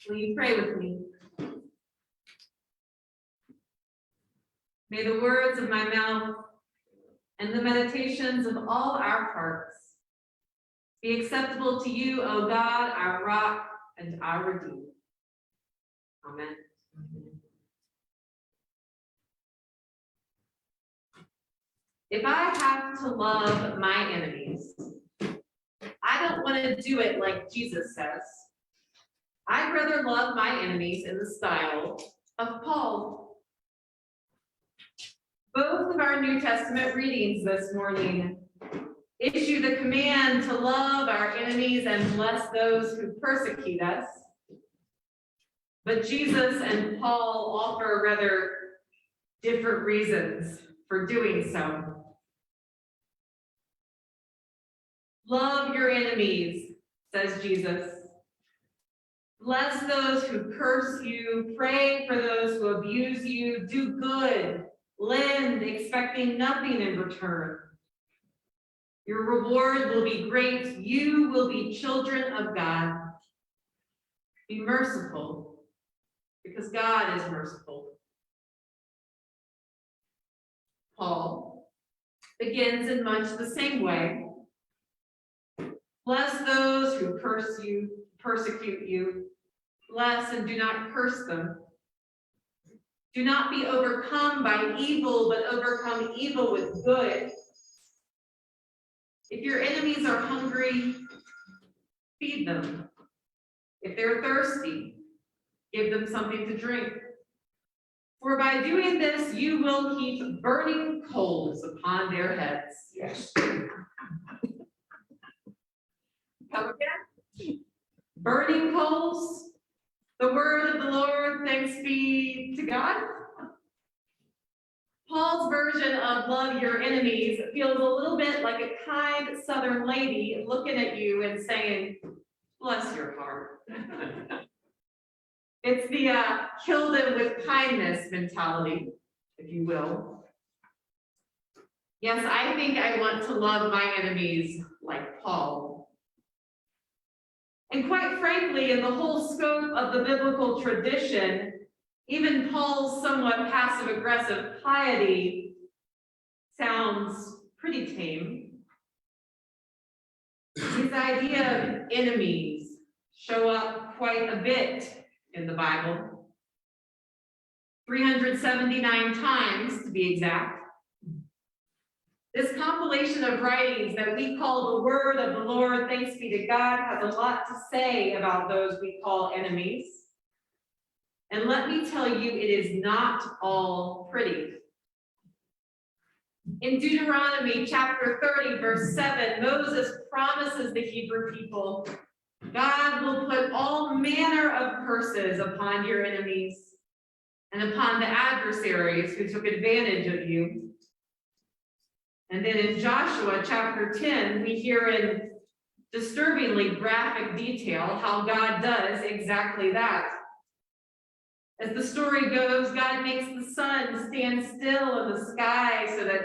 Will you pray with me? May the words of my mouth and the meditations of all our hearts be acceptable to you, O God, our rock and our redeemer. Amen. If I have to love my enemies, I don't want to do it like Jesus says. I'd rather love my enemies in the style of Paul. Both of our New Testament readings this morning issue the command to love our enemies and bless those who persecute us. But Jesus and Paul offer rather different reasons for doing so. Love your enemies, says Jesus. Bless those who curse you, pray for those who abuse you, do good, lend, expecting nothing in return. Your reward will be great. You will be children of God. Be merciful, because God is merciful. Paul begins in much the same way. Bless those who curse you, persecute you. Bless and do not curse them. Do not be overcome by evil, but overcome evil with good. If your enemies are hungry, feed them. If they're thirsty, give them something to drink. For by doing this, you will heap burning coals upon their heads. Yes. Come again? Burning coals. The word of the Lord, thanks be to God. Paul's version of love your enemies feels a little bit like a kind Southern lady looking at you and saying, bless your heart. It's the kill them with kindness mentality, if you will. Yes, I think I want to love my enemies like Paul. And quite frankly, in the whole scope of the biblical tradition, even Paul's somewhat passive-aggressive piety sounds pretty tame. His idea of enemies show up quite a bit in the Bible, 379 times to be exact. This compilation of writings that we call the Word of the Lord, thanks be to God, has a lot to say about those we call enemies. And let me tell you, it is not all pretty. In Deuteronomy chapter 30, verse 7, Moses promises the Hebrew people, God will put all manner of curses upon your enemies and upon the adversaries who took advantage of you. And then in Joshua chapter 10, we hear in disturbingly graphic detail how God does exactly that. As the story goes, God makes the sun stand still in the sky so that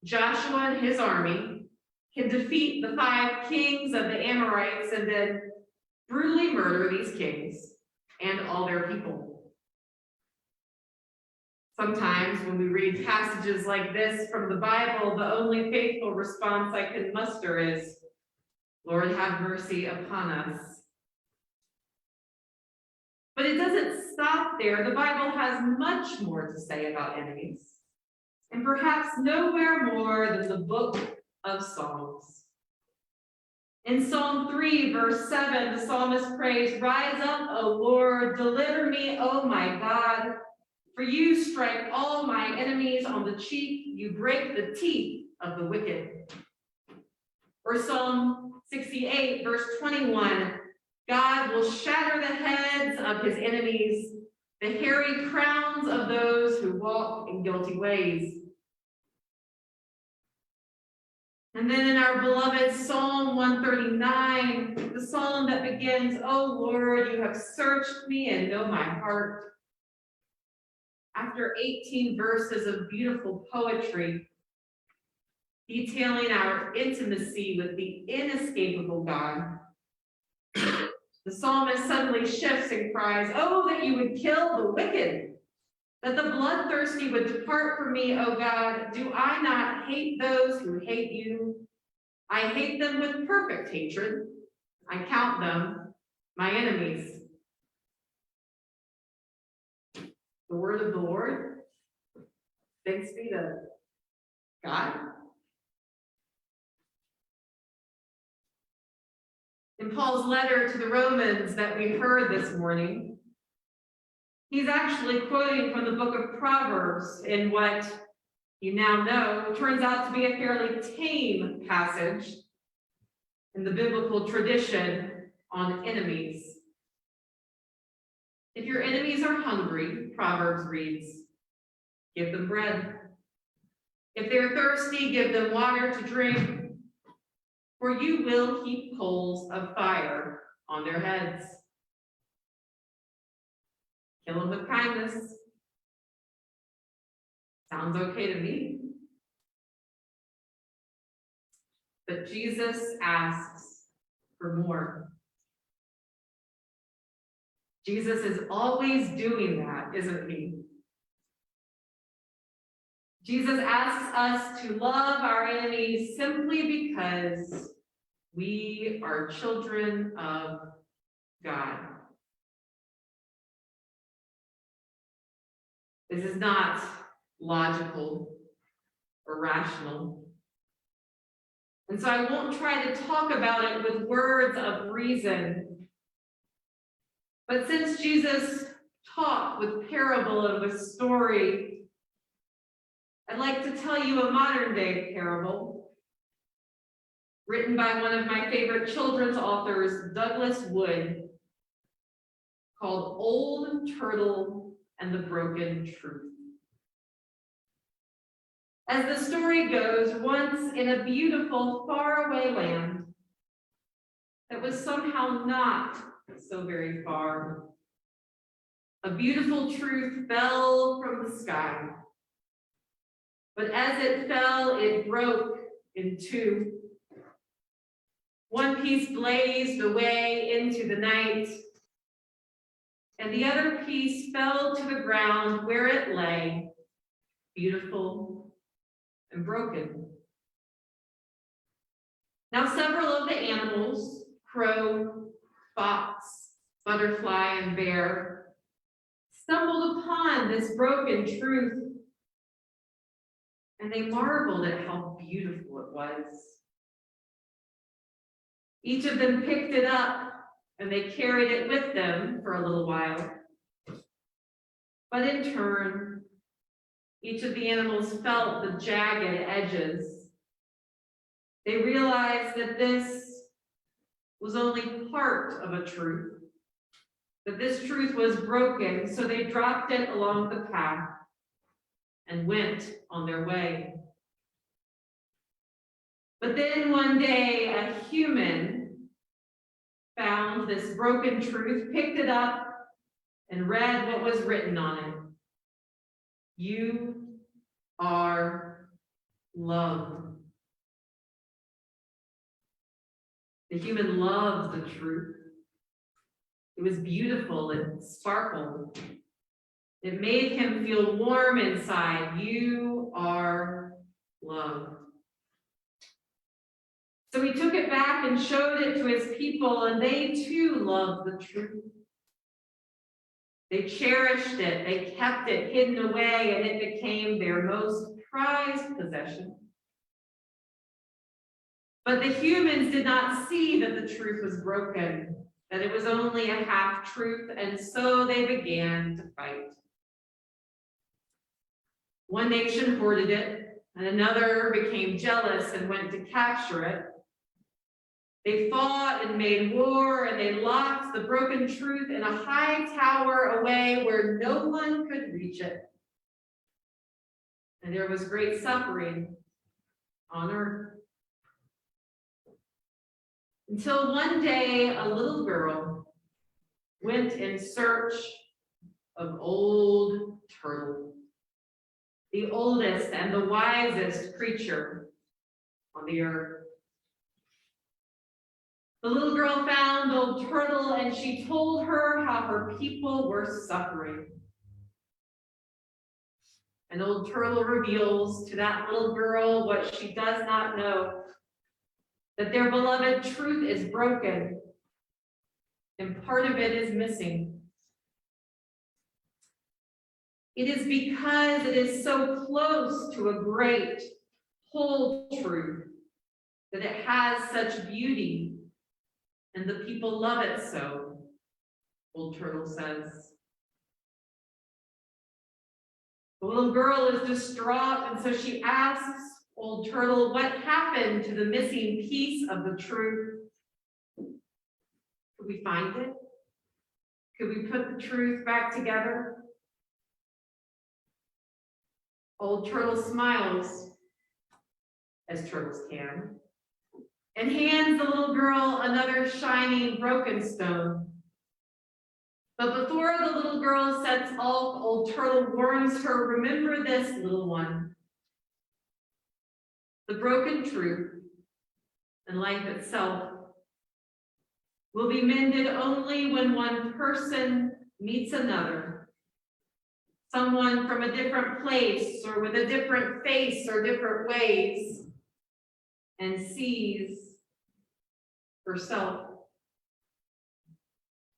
Joshua and his army can defeat the 5 kings of the Amorites and then brutally murder these kings and all their people. Sometimes when we read passages like this from the Bible, the only faithful response I can muster is, Lord, have mercy upon us. But it doesn't stop there. The Bible has much more to say about enemies, and perhaps nowhere more than the book of Psalms. In Psalm 3, verse 7, the psalmist prays, rise up, O Lord, deliver me, O my God. For you strike all my enemies on the cheek, you break the teeth of the wicked. Or Psalm 68, verse 21, God will shatter the heads of his enemies, the hairy crowns of those who walk in guilty ways. And then in our beloved Psalm 139, the psalm that begins, O Lord, you have searched me and know my heart. After 18 verses of beautiful poetry, detailing our intimacy with the inescapable God, The psalmist suddenly shifts and cries, "Oh, that you would kill the wicked, that the bloodthirsty would depart from me, O God. Do I not hate those who hate you? I hate them with perfect hatred. I count them my enemies." The word of the Lord. Thanks be to God. In Paul's letter to the Romans that we heard this morning, he's actually quoting from the book of Proverbs in what you now know turns out to be a fairly tame passage in the biblical tradition on enemies. If your enemies are hungry, Proverbs reads, give them bread. If they're thirsty, give them water to drink, for you will heap coals of fire on their heads. Kill them with kindness. Sounds okay to me. But Jesus asks for more. Jesus is always doing that, isn't he? Jesus asks us to love our enemies simply because we are children of God. This is not logical or rational. And so I won't try to talk about it with words of reason. But since Jesus taught with parable and with story, I'd like to tell you a modern day parable written by one of my favorite children's authors, Douglas Wood, called Old Turtle and the Broken Truth. As the story goes, once in a beautiful faraway land that was somehow not so very far, a beautiful truth fell from the sky. But as it fell, it broke in two. One piece blazed away into the night, and the other piece fell to the ground where it lay, beautiful and broken. Now several of the animals, crow, fox, butterfly, and bear, stumbled upon this broken truth, and they marveled at how beautiful it was. Each of them picked it up, and they carried it with them for a little while. But in turn, each of the animals felt the jagged edges. They realized that this was only part of a truth, that this truth was broken, so they dropped it along the path and went on their way. But then one day, a human found this broken truth, picked it up, and read what was written on it. You are loved. The human loved the truth. It was beautiful, it sparkled. It made him feel warm inside. You are loved. So he took it back and showed it to his people, and they too loved the truth. They cherished it, they kept it hidden away, and it became their most prized possession. But the humans did not see that the truth was broken, that it was only a half-truth, and so they began to fight. One nation hoarded it, and another became jealous and went to capture it. They fought and made war, and they locked the broken truth in a high tower away where no one could reach it. And there was great suffering on earth. Until one day, a little girl went in search of Old Turtle, the oldest and the wisest creature on the earth. The little girl found Old Turtle and she told her how her people were suffering. And Old Turtle reveals to that little girl what she does not know, that their beloved truth is broken and part of it is missing. It is because it is so close to a great whole truth that it has such beauty and the people love it so, Old Turtle says. The little girl is distraught, and so she asks Old Turtle what happened to the missing piece of the truth. Could we find it? Could we put the truth back together? Old Turtle smiles, as turtles can, and hands the little girl another shining broken stone. But before the little girl sets off, Old Turtle warns her, remember this, little one. The broken truth and life itself will be mended only when one person meets another, someone from a different place or with a different face or different ways, and sees herself.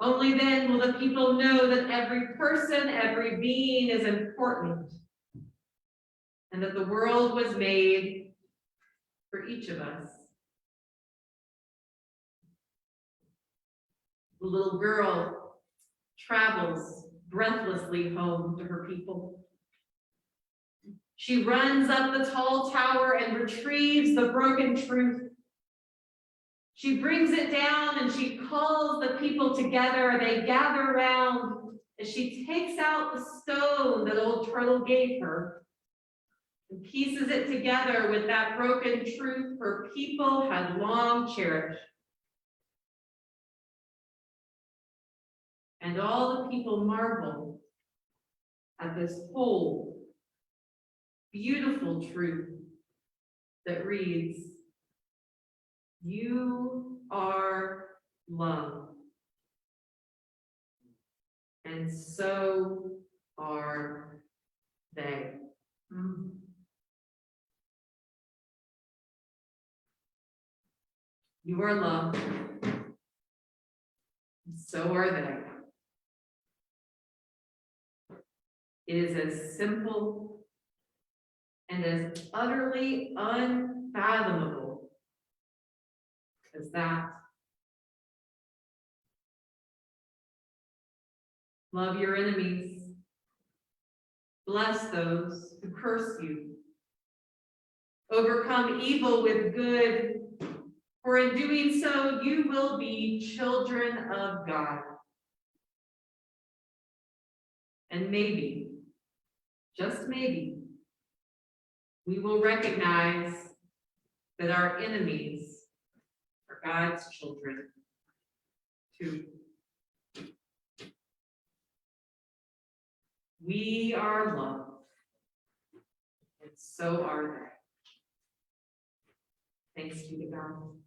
Only then will the people know that every person, every being is important, and that the world was made for each of us. The little girl travels breathlessly home to her people. She runs up the tall tower and retrieves the broken truth. She brings it down and she calls the people together. They gather around as she takes out the stone that Old Turtle gave her and pieces it together with that broken truth her people had long cherished. And all the people marvel at this whole beautiful truth that reads, "You are love, and so are they." You are love, and so are they. It is as simple and as utterly unfathomable as that. Love your enemies. Bless those who curse you. Overcome evil with good, for in doing so, you will be children of God. And maybe, just maybe, we will recognize that our enemies are God's children too. We are loved, and so are they. Thanks be to God.